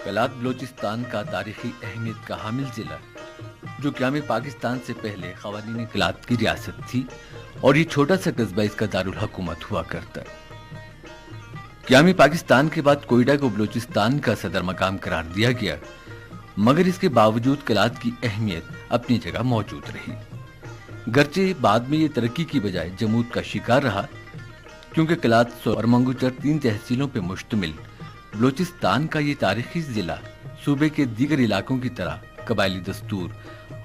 कलात बलोचिस्तान का तारीखी अहमियत का हामिल जिला, जो क़याम पाकिस्तान से पहले ख़वानीन कलात की रियासत थी और ये छोटा सा कस्बा इसका दारुल हुकूमत हुआ करता। क़याम पाकिस्तान के बाद कोयडा को बलोचिस्तान का सदर मकाम करार दिया गया, मगर इसके बावजूद कलात की अहमियत अपनी जगह मौजूद रही। गरचे बाद में ये तरक्की की बजाय जमूद का शिकार रहा, क्योंकि कलात और मंगूचर 3 तहसीलों पर मुश्तमिल बलोचिस्तान का ये तारीखी जिला सूबे के दीगर इलाकों की तरह कबायली दस्तूर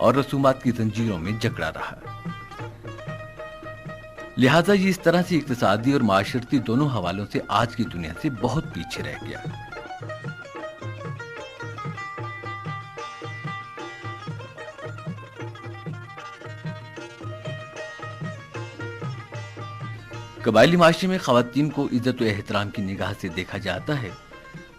और रसूमात की जंजीरों में जकड़ा रहा। लिहाजा ये इस तरह से इक्तिसादी और माशरती दोनों हवालों से आज की दुनिया से बहुत पीछे रह गया। कबायली माशरे में खवातीन को इज्जत व एहतराम की निगाह से देखा जाता है।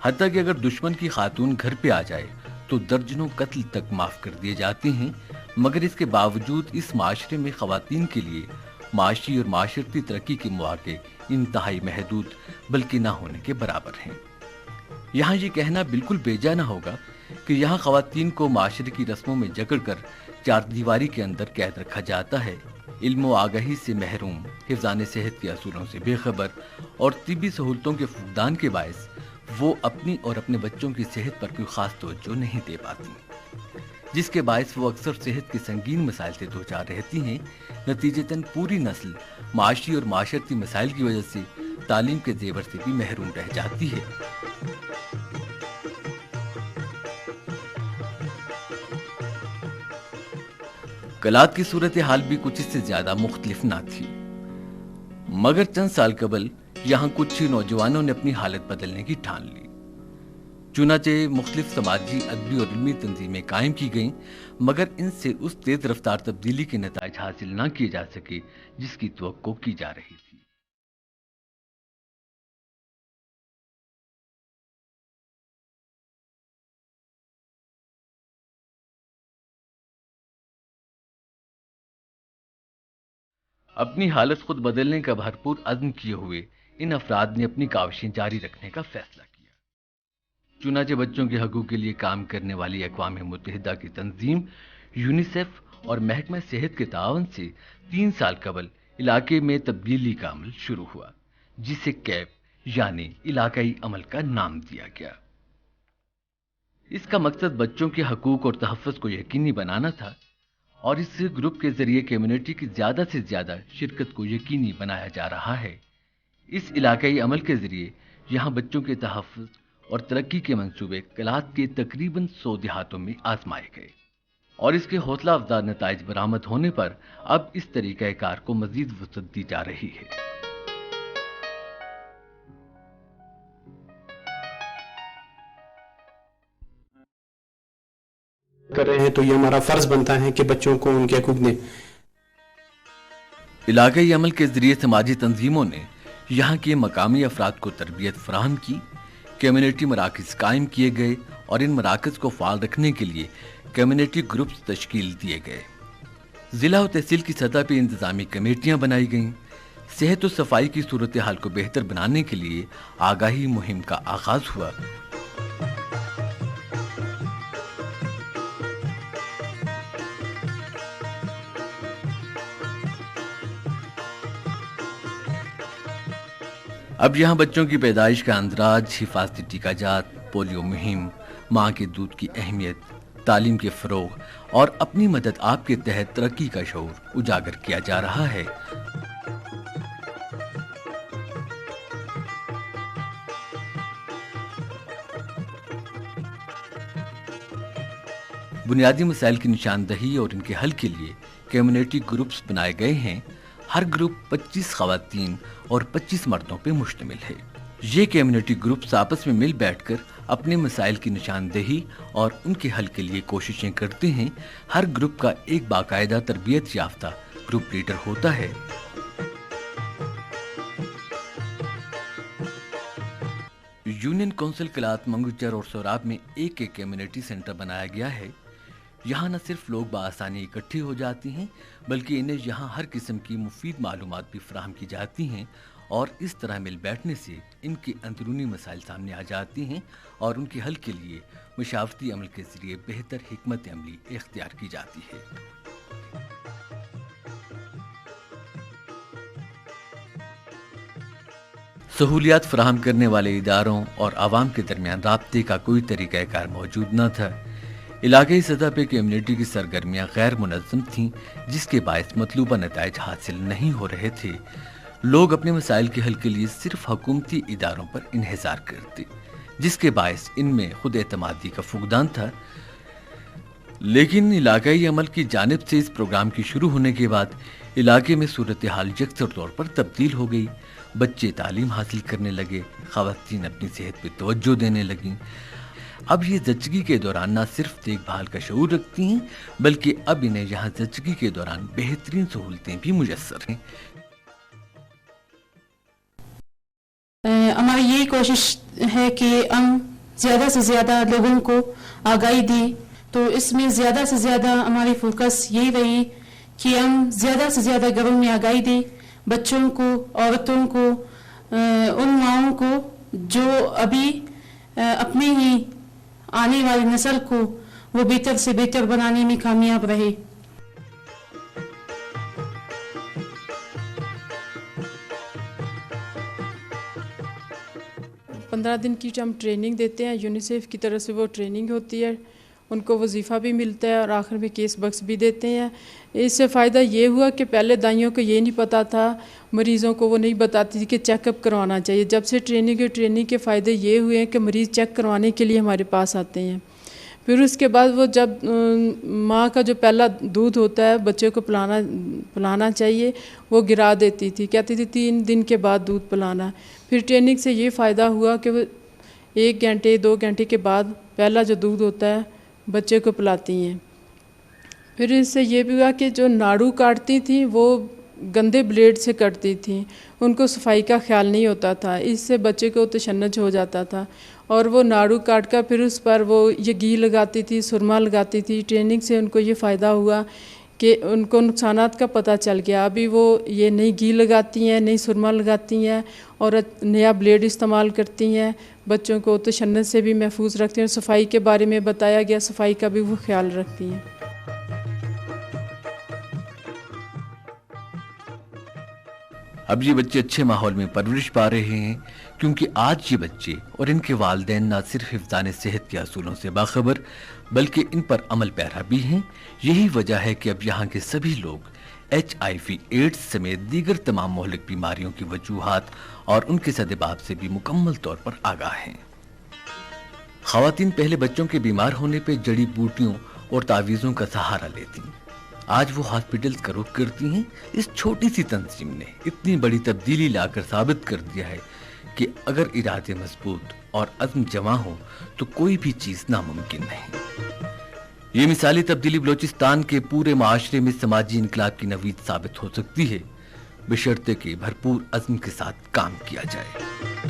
हत्ता कि अगर दुश्मन की खातून घर पे आ जाए तो दर्जनों कत्ल तक माफ कर दिए जाते हैं, मगर इसके बावजूद इस माशरे में खवातीन के लिए माशी और माशरती तरक्की के मौके इंतहाई महदूद बल्कि ना होने के बराबर हैं। यहाँ ये कहना बिल्कुल बेजा ना होगा कि यहाँ खवातीन को माशरे की रस्मों में जकड़ कर चार दीवारी के अंदर कैद रखा जाता है, इल्म व आगाही से महरूम, हिफ्ज़ान सेहत के असूलों से बेखबर और तिब्बी सहूलतों के फुकदान के बायस वो अपनी और अपने बच्चों की सेहत पर कोई खास तवज्जो नहीं दे पाती, जिसके बायस वो अक्सर सेहत के संगीन मसाइल से दो चार रहती हैं। नतीजतन पूरी नस्ल माशी और माशरती मसाइल की वजह से तालीम के जेवर से भी महरूम रह जाती है। कलात की सूरत हाल भी कुछ इससे ज्यादा मुख्तलिफ ना थी, मगर चंद साल कबल यहाँ कुछ नौजवानों ने अपनी हालत बदलने की ठान ली। चुनाचे मुख्तलिफ समाजी, अदबी और इल्मी तंजीमें कायम की गईं, मगर इनसे उस तेज रफ्तार तब्दीली के नताइज हासिल ना किए जा सके जिसकी तवक्को की जा रही थी। अपनी हालत खुद बदलने का भरपूर अज़्म किए हुए इन अफराद ने अपनी काविशें जारी रखने का फैसला किया। चुनाचे बच्चों के हकूक़ के लिए काम करने वाली अक़वाम मुत्तहिदा की तंजीम यूनिसेफ और महकमा सेहत के तावन से 3 साल कबल इलाके में तब्दीली का अमल शुरू हुआ, जिसे कैप यानी इलाकाई अमल का नाम दिया गया। इसका मकसद बच्चों के हकूक़ और तहफ़्फ़ुज़ को यकीनी बनाना था और इस ग्रुप के जरिए कम्युनिटी की ज्यादा से ज्यादा शिरकत को यकीनी बनाया जा रहा है। इस इलाकाई अमल के जरिए यहाँ बच्चों के तहफ़्फ़ुज़ और तरक्की के मंसूबे कलात के तकरीबन 100 देहातों में आजमाए गए और इसके हौसला अफजा नताइज बरामद होने पर अब इस तरीक़े कार को मजीद वसअत दी जा रही है। कर रहे हैं तो ये हमारा फर्ज बनता है कि बच्चों को उनके हकूक दें। इलाकाई अमल के जरिए समाजी तंजीमों ने यहाँ के मकामी अफराद को तरबियत फराहम की, कम्युनिटी मराकज़ कायम किए गए और इन मराकज़ को फाल रखने के लिए कम्युनिटी ग्रुप्स तश्कील दिए गए। ज़िला और तहसील की सतह पर इंतज़ामी कमेटियाँ बनाई गईं। सेहत और सफाई की सूरत हाल को बेहतर बनाने के लिए आगाही मुहिम का आगाज हुआ। अब यहाँ बच्चों की पैदाइश का अंदराज, हिफाजती टीकाजात, पोलियो मुहिम, माँ के दूध की अहमियत, तालीम के फ़रोग़ और अपनी मदद आप के तहत तरक्की का शऊर उजागर किया जा रहा है। बुनियादी मसाइल की निशानदही और इनके हल के लिए कम्युनिटी ग्रुप्स बनाए गए हैं। हर ग्रुप 25 खवातीन और 25 मर्दों पे मुश्तमिल है। ये कम्युनिटी ग्रुप्स आपस में मिल बैठकर अपने मसाइल की निशानदेही और उनके हल के लिए कोशिशें करते हैं। हर ग्रुप का एक बाकायदा तरबियत याफ्ता ग्रुप लीडर होता है। यूनियन काउंसिल कलात, मंगूचर और सोराब में एक कम्युनिटी सेंटर बनाया गया है। यहाँ न सिर्फ लोग बआसानी इकट्ठे हो जाते हैं, बल्कि इन्हें यहाँ हर किस्म की मुफीद मालूमात भी फराहम की जाती हैं اور اس طرح مل بیٹھنے سے ان کے اندرونی مسائل سامنے آ جاتے ہیں اور ان کے حل کے لیے مشاورتی عمل کے ذریعے بہتر حکمت عملی اختیار کی جاتی ہے۔ سہولیات فراہم کرنے والے اداروں اور عوام کے درمیان رابطے کا کوئی طریقہ کار موجود نہ تھا۔ علاقائی سطح پہ کمیونٹی کی سرگرمیاں غیر منظم تھیں، جس کے باعث مطلوبہ نتائج حاصل نہیں ہو رہے تھے۔ لوگ اپنے مسائل کے حل کے لیے صرف حکومتی اداروں پر انحصار کرتے، جس کے باعث ان میں خود اعتمادی کا فقدان تھا۔ لیکن علاقائی عمل کی جانب سے اس پروگرام کی شروع ہونے کے بعد علاقے میں صورتحال یکسر طور پر تبدیل ہو گئی۔ بچے تعلیم حاصل کرنے لگے، خواتین اپنی صحت پہ توجہ دینے لگیں۔ اب یہ زچگی کے دوران نہ صرف دیکھ بھال کا شعور رکھتی ہیں، بلکہ اب انہیں یہاں زچگی کے دوران بہترین سہولتیں بھی میسر ہیں۔ ہماری یہی کوشش ہے کہ ہم زیادہ سے زیادہ لوگوں کو آگاہی دیں، تو اس میں زیادہ سے زیادہ ہماری فوکس یہی رہی کہ ہم زیادہ سے زیادہ گھروں میں آگاہی دیں، بچوں کو، عورتوں کو، ان ماؤں کو جو ابھی اپنے ہی آنے والی نسل کو وہ بہتر سے بہتر بنانے میں کامیاب رہے۔ 15 دن کی جو ہم ٹریننگ دیتے ہیں یونیسیف کی طرف سے، وہ ٹریننگ ہوتی ہے، ان کو وظیفہ بھی ملتا ہے اور آخر میں کیس بکس بھی دیتے ہیں۔ اس سے فائدہ یہ ہوا کہ پہلے دائیوں کو یہ نہیں پتہ تھا، مریضوں کو وہ نہیں بتاتی تھی کہ چیک اپ کروانا چاہیے۔ جب سے ٹریننگ کے فائدے یہ ہوئے ہیں کہ مریض چیک کروانے کے لیے ہمارے پاس آتے ہیں۔ پھر اس کے بعد وہ جب ماں کا جو پہلا دودھ ہوتا ہے بچے کو پلانا چاہیے، وہ گرا دیتی تھی، کہتی تھی 3 دن کے بعد دودھ پلانا۔ پھر ٹریننگ سے یہ فائدہ ہوا کہ وہ 1 گھنٹے 2 گھنٹے کے بعد پہلا جو دودھ ہوتا ہے بچے کو پلاتی ہیں۔ پھر اس سے یہ بھی ہوا کہ جو ناڑو کاٹتی تھیں وہ گندے بلیڈ سے کٹتی تھیں، ان کو صفائی کا خیال نہیں ہوتا تھا، اس سے بچے کو تشنج ہو جاتا تھا، اور وہ ناڑو کاٹ کر پھر اس پر وہ یہ گھی لگاتی تھی، سرما لگاتی تھی۔ ٹریننگ سے ان کو یہ فائدہ ہوا کہ ان کو نقصانات کا پتہ چل گیا۔ ابھی وہ یہ نئی گھی لگاتی ہیں، نئی سرما لگاتی ہیں اور نیا بلیڈ استعمال کرتی ہیں، بچوں کو تشنج سے بھی محفوظ رکھتی ہیں، اور صفائی کے بارے میں بتایا گیا، صفائی کا بھی وہ خیال رکھتی ہیں۔ اب یہ بچے اچھے ماحول میں پرورش پا رہے ہیں، کیونکہ آج یہ بچے اور ان کے والدین نہ صرف حفظان صحت کے اصولوں سے باخبر بلکہ ان پر عمل پیرا بھی ہیں۔ یہی وجہ ہے کہ اب یہاں کے سبھی لوگ HIV ایڈز سمیت دیگر تمام مہلک بیماریوں کی وجوہات اور ان کے سدباب سے بھی مکمل طور پر آگاہ ہیں۔ خواتین پہلے بچوں کے بیمار ہونے پہ جڑی بوٹیوں اور تعویذوں کا سہارا لیتی ہیں، آج وہ ہاسپٹلز کا رخ کرتی ہیں۔ اس چھوٹی سی تنظیم نے اتنی بڑی تبدیلی لا کر ثابت کر دیا ہے کہ اگر ارادے مضبوط اور عزم جمع ہو تو کوئی بھی چیز ناممکن نہیں۔ یہ مثالی تبدیلی بلوچستان کے پورے معاشرے میں سماجی انقلاب کی نوید ثابت ہو سکتی ہے، بشرطے کہ بھرپور عزم کے ساتھ کام کیا جائے۔